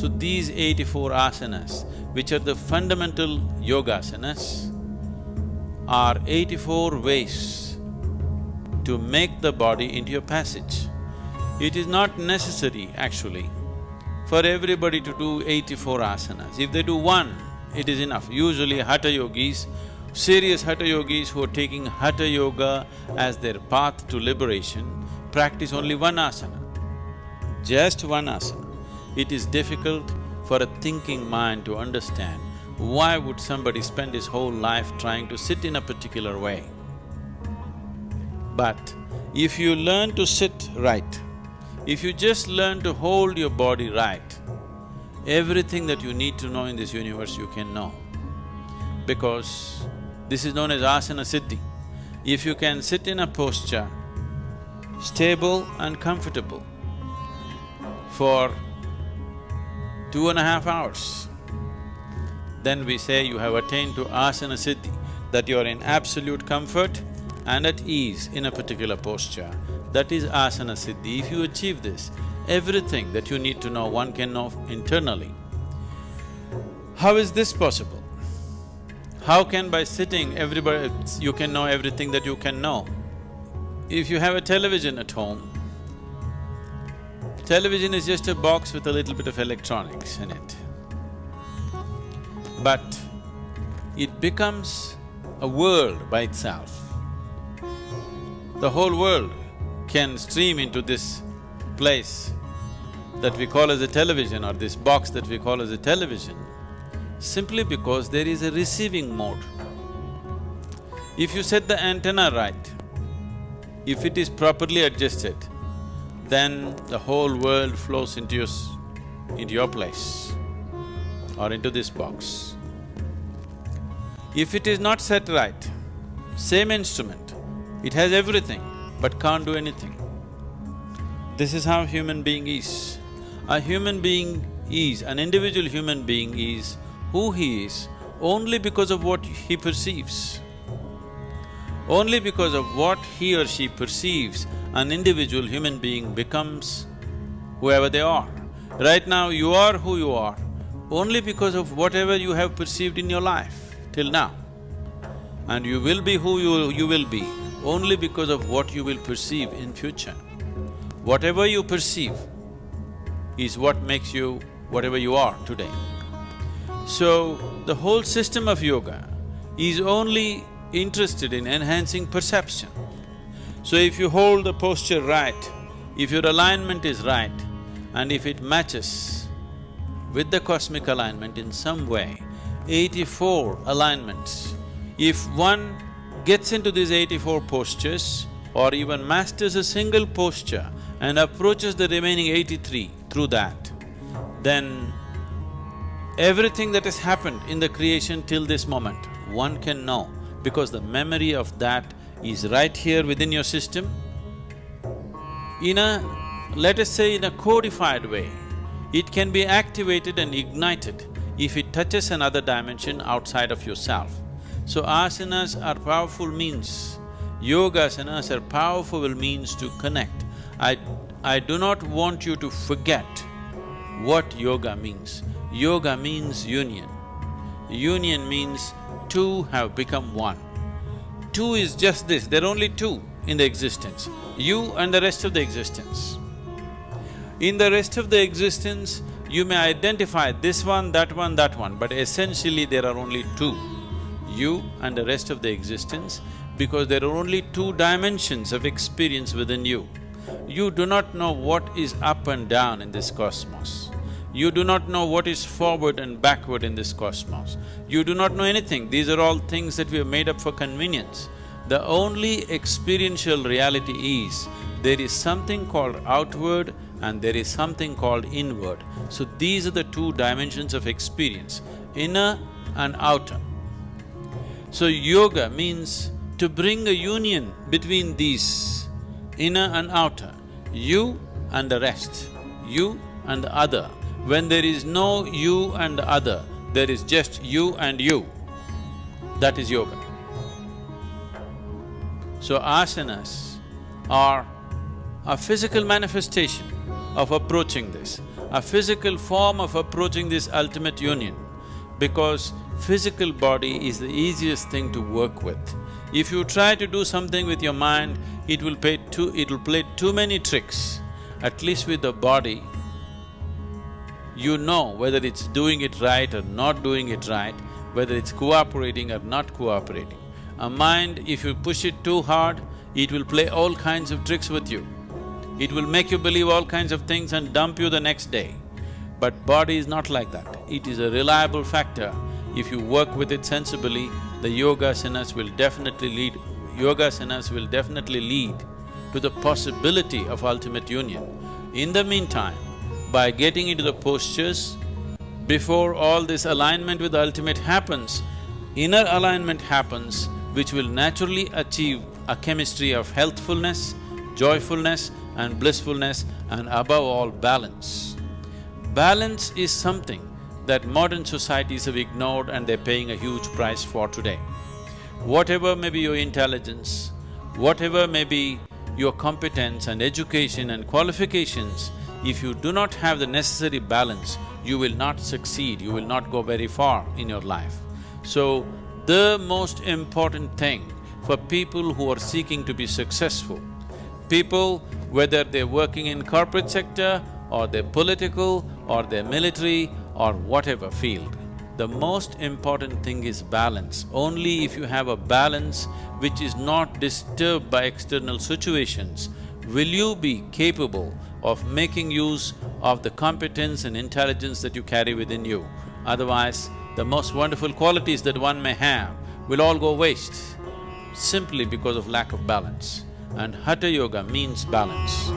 So these 84 asanas, which are the fundamental yogasanas, are 84 ways to make the body into a passage. It is not necessary, actually, for everybody to do 84 asanas. If they do one, it is enough. Usually hatha yogis, serious hatha yogis who are taking hatha yoga as their path to liberation, practice only one asana, just one asana. It is difficult for a thinking mind to understand why would somebody spend his whole life trying to sit in a particular way. But if you learn to sit right, if you just learn to hold your body right, everything that you need to know in this universe you can know. Because this is known as Asana Siddhi. If you can sit in a posture, stable and comfortable, for 2.5 hours, then we say you have attained to Asana Siddhi, that you are in absolute comfort and at ease in a particular posture. That is Asana Siddhi. If you achieve this, everything that you need to know, one can know internally. How is this possible? How can by sitting you can know everything that you can know? If you have a television at home, television is just a box with a little bit of electronics in it. But it becomes a world by itself. The whole world can stream into this place that we call as a television, or this box that we call as a television, simply because there is a receiving mode. If you set the antenna right, if it is properly adjusted, then the whole world flows into your place or into this box. If it is not set right, same instrument, it has everything but can't do anything. This is how human being is. A human being is, an individual human being is who he is only because of what he perceives. Only because of what he or she perceives, an individual human being becomes whoever they are. Right now, you are who you are only because of whatever you have perceived in your life till now. And you will be who you will be only because of what you will perceive in future. Whatever you perceive is what makes you whatever you are today. So, the whole system of yoga is only interested in enhancing perception. So if you hold the posture right, if your alignment is right, and if it matches with the cosmic alignment in some way, 84 alignments, if one gets into these 84 postures or even masters a single posture and approaches the remaining 83 through that, then everything that has happened in the creation till this moment, one can know, because the memory of that is right here within your system. In a, let us say in a codified way, it can be activated and ignited if it touches another dimension outside of yourself. So asanas are powerful means, yogasanas are powerful means to connect. I do not want you to forget what yoga means. Yoga means union. Union means two have become one. Two is just this, there are only two in the existence, you and the rest of the existence. In the rest of the existence, you may identify this one, that one, that one, but essentially there are only two, you and the rest of the existence, because there are only two dimensions of experience within you. You do not know what is up and down in this cosmos. You do not know what is forward and backward in this cosmos. You do not know anything. These are all things that we have made up for convenience. The only experiential reality is, there is something called outward and there is something called inward. So these are the two dimensions of experience, inner and outer. So yoga means to bring a union between these, inner and outer, you and the rest, you and the other. When there is no you and the other, there is just you and you. That is yoga. So asanas are a physical manifestation of approaching this. a physical form of approaching this ultimate union, because physical body is the easiest thing to work with. If you try to do something with your mind, it will play too many tricks. At least with the body, you know whether it's doing it right or not doing it right, whether it's cooperating or not cooperating. A mind, if you push it too hard, it will play all kinds of tricks with you. It will make you believe all kinds of things and dump you the next day. But body is not like that. It is a reliable factor. If you work with it sensibly, the yogasanas will definitely lead to the possibility of ultimate union. In the meantime, by getting into the postures, before all this alignment with the ultimate happens, inner alignment happens, which will naturally achieve a chemistry of healthfulness, joyfulness and blissfulness, and above all, balance. Balance is something that modern societies have ignored and they're paying a huge price for today. Whatever may be your intelligence, whatever may be your competence and education and qualifications, if you do not have the necessary balance, you will not succeed, you will not go very far in your life. So, the most important thing for people who are seeking to be successful, people whether they're working in corporate sector or they're political or they're military or whatever field, the most important thing is balance. Only if you have a balance which is not disturbed by external situations, will you be capable of making use of the competence and intelligence that you carry within you. Otherwise, the most wonderful qualities that one may have will all go waste simply because of lack of balance. And hatha yoga means balance.